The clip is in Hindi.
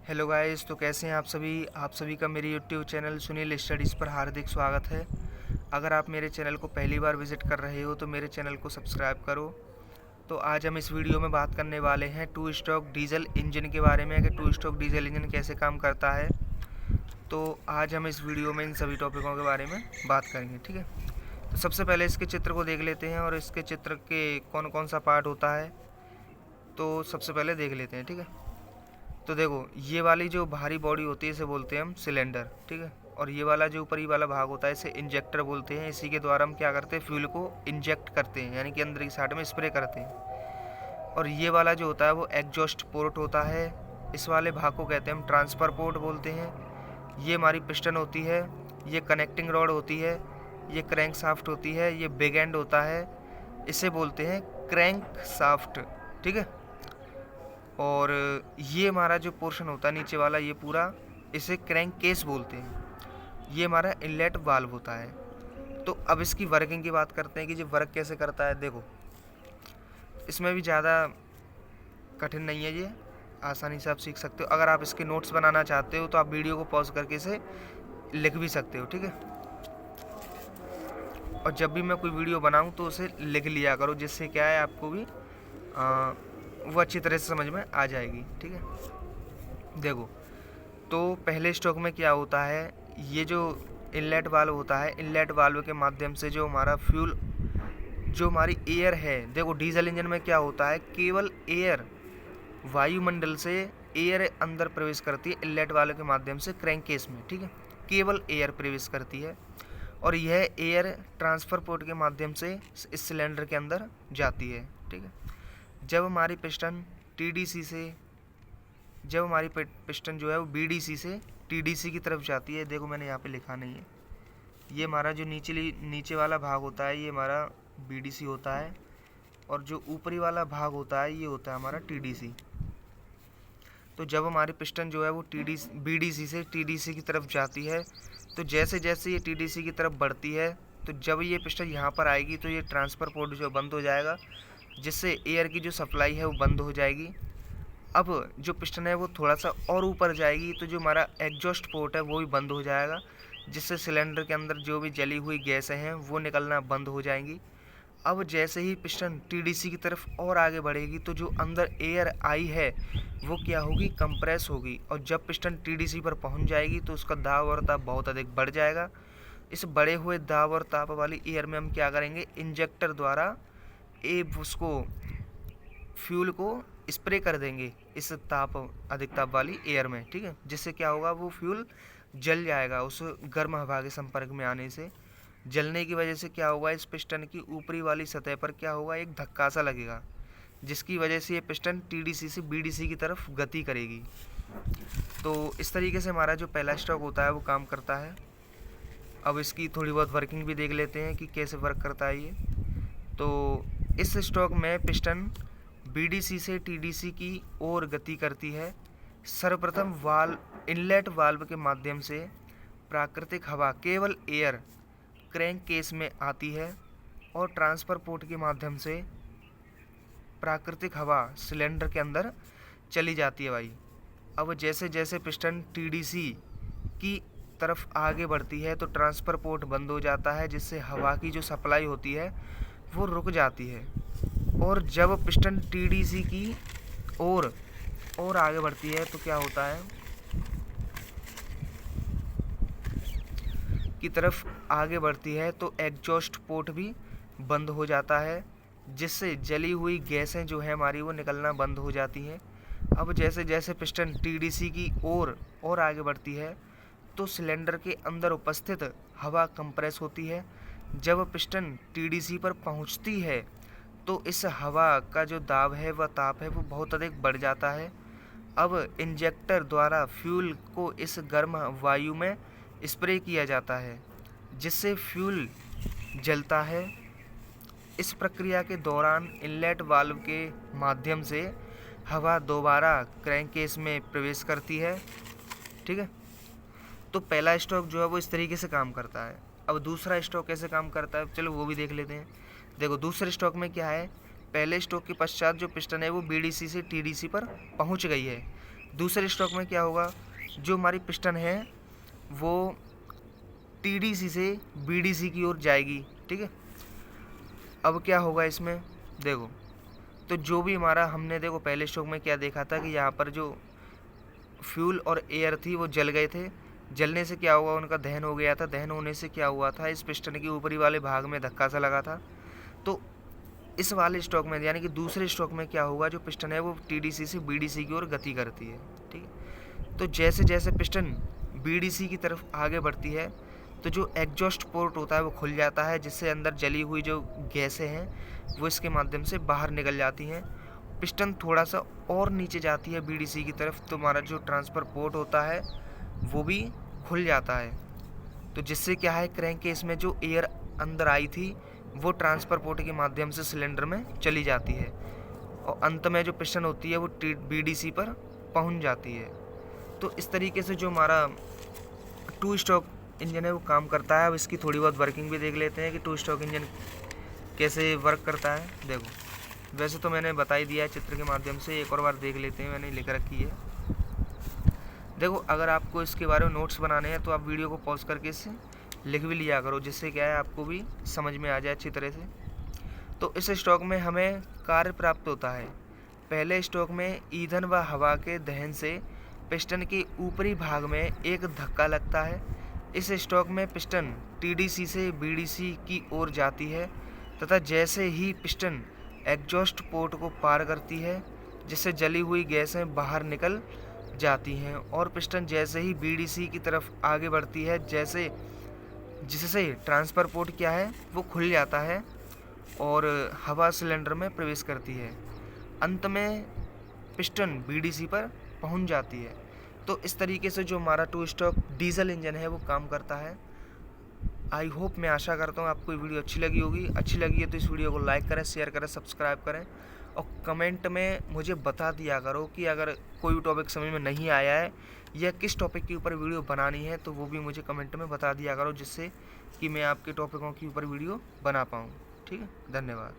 हेलो गाइस, तो कैसे हैं आप सभी का मेरे यूट्यूब चैनल सुनील स्टडीज़ पर हार्दिक स्वागत है। अगर आप मेरे चैनल को पहली बार विज़िट कर रहे हो तो मेरे चैनल को सब्सक्राइब करो। तो आज हम इस वीडियो में बात करने वाले हैं टू स्ट्रोक डीजल इंजन के बारे में कि टू स्ट्रोक डीजल इंजन कैसे काम करता है। तो आज हम इस वीडियो में इन सभी टॉपिकों के बारे में बात करेंगे, ठीक है। तो सबसे पहले इसके चित्र को देख लेते हैं और इसके चित्र के कौन कौन सा पार्ट होता है तो सबसे पहले देख लेते हैं, ठीक है। तो देखो, ये वाली जो भारी बॉडी होती है इसे बोलते हैं हम सिलेंडर, ठीक है। और ये वाला जो ऊपरी वाला भाग होता है इसे इंजेक्टर बोलते हैं। इसी के द्वारा हम क्या करते हैं, फ्यूल को इंजेक्ट करते हैं, यानी कि अंदर की साइड में स्प्रे करते हैं। और ये वाला जो होता है वो एग्जॉस्ट पोर्ट होता है। इस वाले भाग को कहते हैं हम ट्रांसफ़र पोर्ट बोलते हैं। ये हमारी पिस्टन होती है, ये कनेक्टिंग रॉड होती है, ये क्रैंक शाफ्ट होती है, ये बिग एंड होता है, इसे बोलते हैं क्रैंक शाफ्ट, ठीक है। और ये हमारा जो पोर्शन होता है नीचे वाला, ये पूरा, इसे क्रैंक केस बोलते हैं। ये हमारा इनलेट वाल्व होता है। तो अब इसकी वर्किंग की बात करते हैं कि ये वर्क कैसे करता है। देखो, इसमें भी ज़्यादा कठिन नहीं है, ये आसानी से आप सीख सकते हो। अगर आप इसके नोट्स बनाना चाहते हो तो आप वीडियो को पॉज करके इसे लिख भी सकते हो, ठीक है। और जब भी मैं कोई वीडियो बनाऊं तो उसे लिख लिया करो, जिससे क्या है आपको भी वो अच्छी तरह से समझ में आ जाएगी, ठीक है। देखो, तो पहले स्ट्रोक में क्या होता है, ये जो इनलेट वाल्व होता है, इनलेट वाल्व के माध्यम से जो हमारा फ्यूल, जो हमारी एयर है, देखो डीजल इंजन में क्या होता है, केवल एयर, वायुमंडल से एयर अंदर प्रवेश करती है इनलेट वाल्व के माध्यम से क्रैंक केस में, ठीक है। केवल एयर प्रवेश करती है और यह एयर ट्रांसफ़र पोर्ट के माध्यम से इस सिलेंडर के अंदर जाती है, ठीक है। जब हमारी पिस्टन टीडीसी से, जब हमारी पिस्टन जो है वो बीडीसी से टीडीसी की तरफ जाती है, देखो मैंने यहाँ पे लिखा नहीं है, ये हमारा जो नीचे वाला भाग होता है ये हमारा बीडीसी होता है, और जो ऊपरी वाला भाग होता है ये होता है हमारा टीडीसी। तो जब हमारी पिस्टन जो है वो बीडीसी से टीडीसी की तरफ जाती है, तो जैसे जैसे ये टीडीसी की तरफ बढ़ती है, तो जब ये पिस्टन यहाँ पर आएगी तो ये ट्रांसफ़र पोर्ट जो बंद हो जाएगा, जिससे एयर की जो सप्लाई है वो बंद हो जाएगी। अब जो पिस्टन है वो थोड़ा सा और ऊपर जाएगी, तो जो हमारा एग्जॉस्ट पोर्ट है वो भी बंद हो जाएगा, जिससे सिलेंडर के अंदर जो भी जली हुई गैसें हैं वो निकलना बंद हो जाएंगी। अब जैसे ही पिस्टन टीडीसी की तरफ और आगे बढ़ेगी तो जो अंदर एयर आई है वो क्या होगी, कंप्रेस होगी। और जब पिस्टन टीडीसी पर पहुंच जाएगी तो उसका दाब और ताप बहुत अधिक बढ़ जाएगा। इस बढ़े हुए दाब और ताप वाली एयर में हम क्या करेंगे, इंजेक्टर द्वारा उसको फ्यूल को स्प्रे कर देंगे इस अधिक ताप वाली एयर में, ठीक है। जिससे क्या होगा, वो फ्यूल जल जाएगा उस गर्म हवा के संपर्क में आने से। जलने की वजह से क्या होगा, इस पिस्टन की ऊपरी वाली सतह पर क्या होगा, एक धक्का सा लगेगा, जिसकी वजह से ये पिस्टन टीडीसी से बीडीसी की तरफ गति करेगी। तो इस तरीके से हमारा जो पहला स्ट्रोक होता है वो काम करता है। अब इसकी थोड़ी बहुत वर्किंग भी देख लेते हैं कि कैसे वर्क करता है ये। तो इस स्ट्रोक में पिस्टन बीडीसी से टीडीसी की ओर गति करती है। सर्वप्रथम वाल्व, इनलेट वाल्व के माध्यम से प्राकृतिक हवा, केवल एयर, क्रैंक केस में आती है और ट्रांसफ़र पोर्ट के माध्यम से प्राकृतिक हवा सिलेंडर के अंदर चली जाती है भाई। अब जैसे जैसे पिस्टन टीडीसी की तरफ आगे बढ़ती है तो ट्रांसफ़र पोर्ट बंद हो जाता है, जिससे हवा की जो सप्लाई होती है वो रुक जाती है। और जब पिस्टन टीडीसी की और आगे बढ़ती है तो क्या होता है, की तरफ आगे बढ़ती है तो एग्जॉस्ट पोर्ट भी बंद हो जाता है, जिससे जली हुई गैसें जो है हमारी वो निकलना बंद हो जाती हैं। अब जैसे जैसे पिस्टन टीडीसी की और आगे बढ़ती है तो सिलेंडर के अंदर उपस्थित हवा कंप्रेस होती है। जब पिस्टन टीडीसी पर पहुंचती है तो इस हवा का जो दाब है व ताप है वो बहुत अधिक बढ़ जाता है। अब इंजेक्टर द्वारा फ्यूल को इस गर्म वायु में स्प्रे किया जाता है, जिससे फ्यूल जलता है। इस प्रक्रिया के दौरान इनलेट वाल्व के माध्यम से हवा दोबारा क्रैंक केस में प्रवेश करती है, ठीक है। तो पहला स्ट्रोक जो है वो इस तरीके से काम करता है। अब दूसरा स्ट्रोक कैसे काम करता है, चलो वो भी देख लेते हैं। देखो, दूसरे स्ट्रोक में क्या है, पहले स्ट्रोक के पश्चात जो पिस्टन है वो बीडीसी से टीडीसी पर पहुंच गई है, दूसरे स्ट्रोक में क्या होगा, जो हमारी पिस्टन है वो TDC से BDC की ओर जाएगी, ठीक है। अब क्या होगा इसमें, देखो तो जो भी हमारा हमने देखो पहले स्ट्रोक में क्या देखा था कि यहाँ पर जो फ्यूल और एयर थी वो जल गए थे। जलने से क्या हुआ, उनका दहन हो गया था। दहन होने से क्या हुआ था, इस पिस्टन के ऊपरी वाले भाग में धक्का सा लगा था। तो इस वाले स्ट्रोक में यानी कि दूसरे स्ट्रोक में क्या होगा, जो पिस्टन है वो TDC से BDC की ओर गति करती है, ठीक है। तो जैसे जैसे पिस्टन BDC की तरफ आगे बढ़ती है तो जो एग्जॉस्ट पोर्ट होता है वो खुल जाता है, जिससे अंदर जली हुई जो गैसें हैं वो इसके माध्यम से बाहर निकल जाती हैं। पिस्टन थोड़ा सा और नीचे जाती है BDC की तरफ, तो हमारा जो ट्रांसफ़र पोर्ट होता है वो भी खुल जाता है। तो जिससे क्या है, क्रैंक केस में जो एयर अंदर आई थी वो ट्रांसफ़र पोर्ट के माध्यम से सिलेंडर में चली जाती है और अंत में जो पिस्टन होती है वो BDC पर पहुंच जाती है। तो इस तरीके से जो हमारा 2 स्ट्रोक इंजन है वो काम करता है। अब इसकी थोड़ी बहुत वर्किंग भी देख लेते हैं कि 2 स्ट्रोक इंजन कैसे वर्क करता है। देखो वैसे तो मैंने बता ही दिया है चित्र के माध्यम से, एक और बार देख लेते हैं, मैंने लिख रखी है। देखो अगर आपको इसके बारे में नोट्स बनाने हैं तो आप वीडियो को पॉज करके इसे लिख भी लिया करो, जिससे क्या है आपको भी समझ में आ जाए अच्छी तरह से। तो इस स्ट्रोक में हमें कार्य प्राप्त होता है। पहले स्ट्रोक में ईंधन व हवा के दहन से पिस्टन के ऊपरी भाग में एक धक्का लगता है। इस स्ट्रोक में पिस्टन TDC से BDC की ओर जाती है तथा जैसे ही पिस्टन एग्जॉस्ट पोर्ट को पार करती है जिससे जली हुई गैसें बाहर निकल जाती हैं और पिस्टन जैसे ही BDC की तरफ आगे बढ़ती है जिससे ट्रांसफ़र पोर्ट क्या है वो खुल जाता है और हवा सिलेंडर में प्रवेश करती है। अंत में पिस्टन BDC पर पहुंच जाती है। तो इस तरीके से जो हमारा 2 स्ट्रोक डीजल इंजन है वो काम करता है। आई होप, मैं आशा करता हूँ आपको ये वीडियो अच्छी लगी होगी। अच्छी लगी है तो इस वीडियो को लाइक करें, शेयर करें, सब्सक्राइब करें और कमेंट में मुझे बता दिया करो कि अगर कोई भी टॉपिक समझ में नहीं आया है या किस टॉपिक के ऊपर वीडियो बनानी है तो वो भी मुझे कमेंट में बता दिया करो, जिससे कि मैं आपके टॉपिकों के ऊपर वीडियो बना पाऊँ। ठीक है, धन्यवाद।